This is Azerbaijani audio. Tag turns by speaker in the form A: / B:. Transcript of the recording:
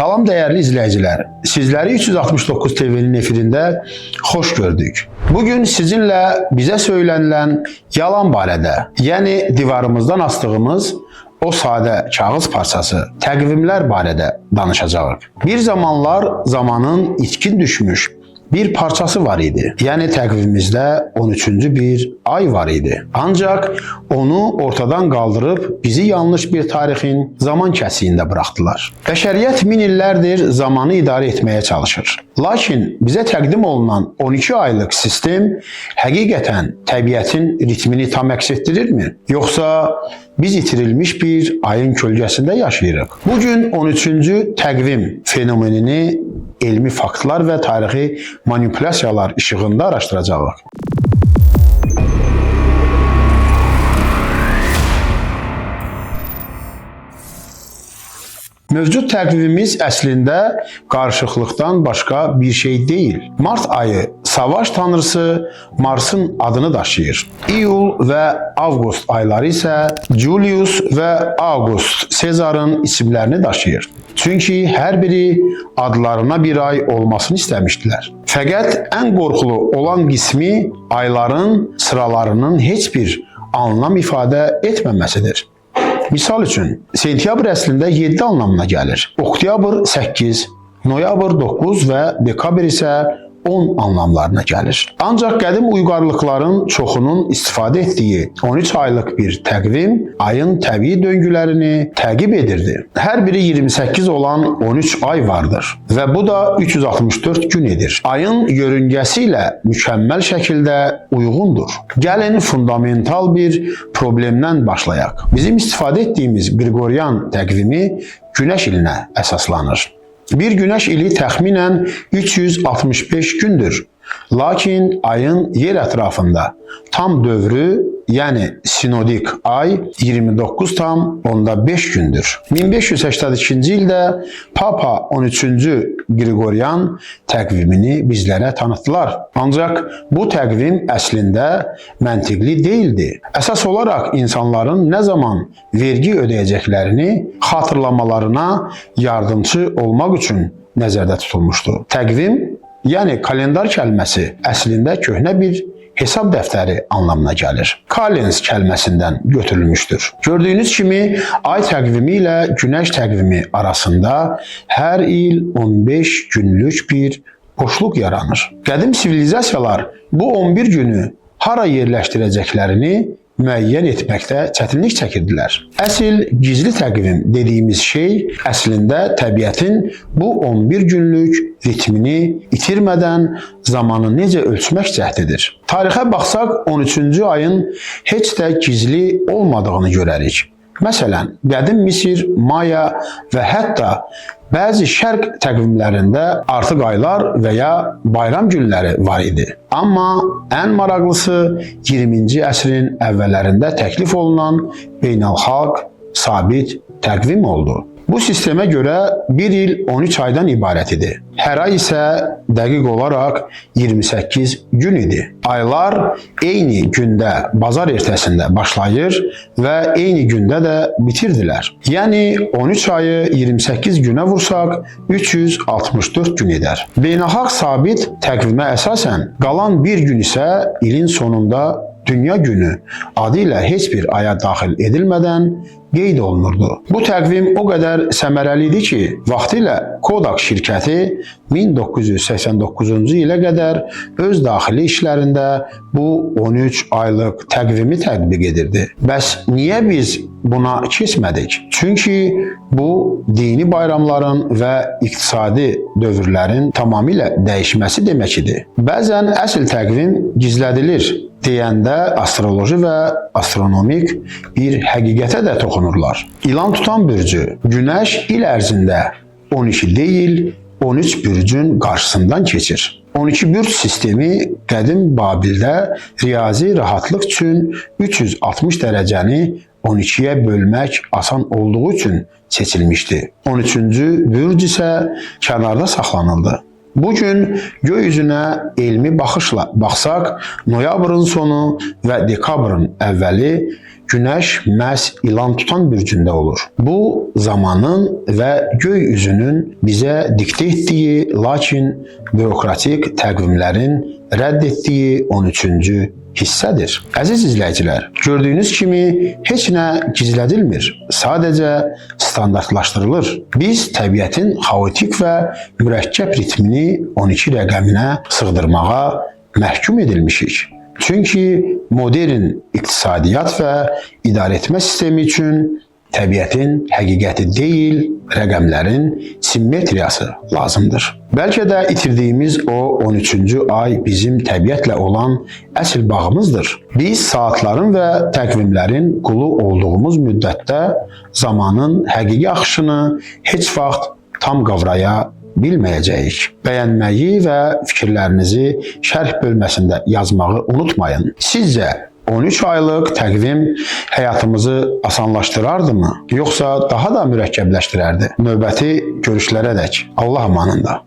A: Salam değerli izleyiciler. Sizleri 369 TV'nin efirinde hoş gördük. Bugün sizinle bize söylenilen yalan barədə, yəni divarımızdan astığımız o sadə kağız parçası, təqvimlər barədə danışacağıq. Bir zamanlar zamanın itkin düşmüş bir parçası var idi. Yəni təqvimimizdə 13-cü bir ay var idi. Ancaq onu ortadan qaldırıb bizi yanlış bir tarixin zaman kəsiyində buraxdılar. Bəşəriyyət min illərdir zamanı idarə etməyə çalışır. Lakin bizə təqdim olunan 12 aylıq sistem həqiqətən təbiətin ritmini tam əks etdirirmi? Yoxsa biz itirilmiş bir ayın kölgəsində yaşayırıq? Bugün 13-cü təqvim fenomenini elmi faktlar və tarixi manipulyasiyalar işığında araşdıracağıq. Mövcud təqvimimiz əslində qarışıqlıqdan başqa bir şey deyil. Mart ayı savaş tanrısı Marsın adını daşıyır. İyul və Avqust ayları isə Julius və August Sezarın isimlərini daşıyır. Çünki hər biri adlarına bir ay olmasını istəmişdilər. Fəqət ən qorxulu olan qismi ayların sıralarının heç bir anlam ifadə etməməsidir. Misal üçün, sentyabr əslində 7 anlamına gəlir. Oktyabr 8, noyabr 9 və dekabr isə 10 anlamlarına gəlir. Ancaq qədim uyğarlıqların çoxunun istifadə etdiyi 13 aylıq bir təqvim ayın təbii döngülərini təqib edirdi. Hər biri 28 olan 13 ay vardır və bu da 364 gün edir. Ayın yörüngəsi ilə mükəmməl şəkildə uyğundur. Gəlin fundamental bir problemdən başlayaq. Bizim istifadə etdiyimiz Qriqoryan təqvimi Günəş ilinə əsaslanır. Bir günəş ili təxminən 365 gündür. Lakin ayın yer ətrafında tam dövrü, yəni sinodik ay 29,5 gündür. 1582-ci ildə Papa 13-cü Qriqoryan təqvimini bizlərə tanıtdılar. Ancaq bu təqvim əslində məntiqli deyildi. Əsas olaraq insanların nə zaman vergi ödəyəcəklərini xatırlamalarına yardımcı olmaq üçün nəzərdə tutulmuşdu. Təqvim, yəni kalendar kəlməsi əslində köhnə bir hesab dəftəri anlamına gəlir. Kalends kəlməsindən götürülmüşdür. Gördüyünüz kimi ay təqvimi ilə günəş təqvimi arasında hər il 15 günlük bir boşluq yaranır. Qədim sivilizasiyalar bu 11 günü hara yerləşdirəcəklərini müəyyən etməkdə çətinlik çəkirdilər. Əsl gizli təqvim dediyimiz şey əslində təbiətin bu 11 günlük ritmini itirmədən zamanı necə ölçmək cəhdidir. Tarixə baxsaq 13-cü ayın heç də gizli olmadığını görərik. Məsələn, qədim Misir, Maya və hətta bəzi şərq təqvimlərində artıq aylar və ya bayram günləri var idi. Amma ən maraqlısı 20-ci əsrin əvvəllərində təklif olunan beynəlxalq sabit təqvim oldu. Bu sistemə görə bir il 13 aydan ibarət idi. Hər ay isə dəqiq olaraq 28 gün idi. Aylar eyni gündə, bazar ertəsində başlayır və eyni gündə də bitirdilər. Yəni 13 ayı 28 günə vursaq 364 gün edər. Beynəlxalq sabit təqvimə əsasən qalan bir gün isə ilin sonunda Dünya günü adı ilə heç bir aya daxil edilmədən qeyd olunurdu. Bu təqvim o qədər səmərəli idi ki, vaxtilə Kodak şirkəti 1989-cu ilə qədər öz daxili işlərində bu 13 aylıq təqvimi tətbiq edirdi. Bəs niyə biz buna keçmədik? Çünki bu dini bayramların və iqtisadi dövrlərin tamamilə dəyişməsi demək idi. Bəzən əsl təqvim gizlədilir deyəndə astroloji və astronomik bir həqiqətə də toxunurlar. İlan tutan bürcü, Günəş il ərzində 12 deyil, 13 bürcün qarşısından keçir. 12 bürc sistemi qədim Babildə riyazi rahatlıq üçün 360 dərəcəni 12-yə bölmək asan olduğu üçün seçilmişdi. 13-cü bürc isə kənarda saxlanıldı. Bugün gökyüzünə elmi baxışla baxsaq, noyabrın sonu və dekabrın əvvəli Günəş məhz ilan tutan bürcündə olur. Bu zamanın və göy üzünün bizə diktə etdiyi, lakin bürokratik təqvimlərin rədd etdiyi 13-cü hissədir. Əziz izləyicilər, gördüyünüz kimi heç nə gizlədilmir, sadəcə standartlaşdırılır. Biz təbiətin xaotik və mürəkkəb ritmini 12 rəqəminə sığdırmağa məhkum edilmişik. Çünki modern iqtisadiyyat və idarəetmə sistemi üçün təbiətin həqiqəti deyil, rəqəmlərin simmetriyası lazımdır. Bəlkə də itirdiyimiz o 13-cü ay bizim təbiətlə olan əsl bağımızdır. Biz saatların və təqvimlərin qulu olduğumuz müddətdə zamanın həqiqi axışını heç vaxt tam qavraya bilməyəcəyik. Bəyənməyi və fikirlərinizi şərh bölməsində yazmağı unutmayın. Sizcə 13 aylıq təqvim həyatımızı asanlaşdırardımı, yoxsa daha da mürəkkəbləşdirərdi? Növbəti görüşlərədək Allah amanında.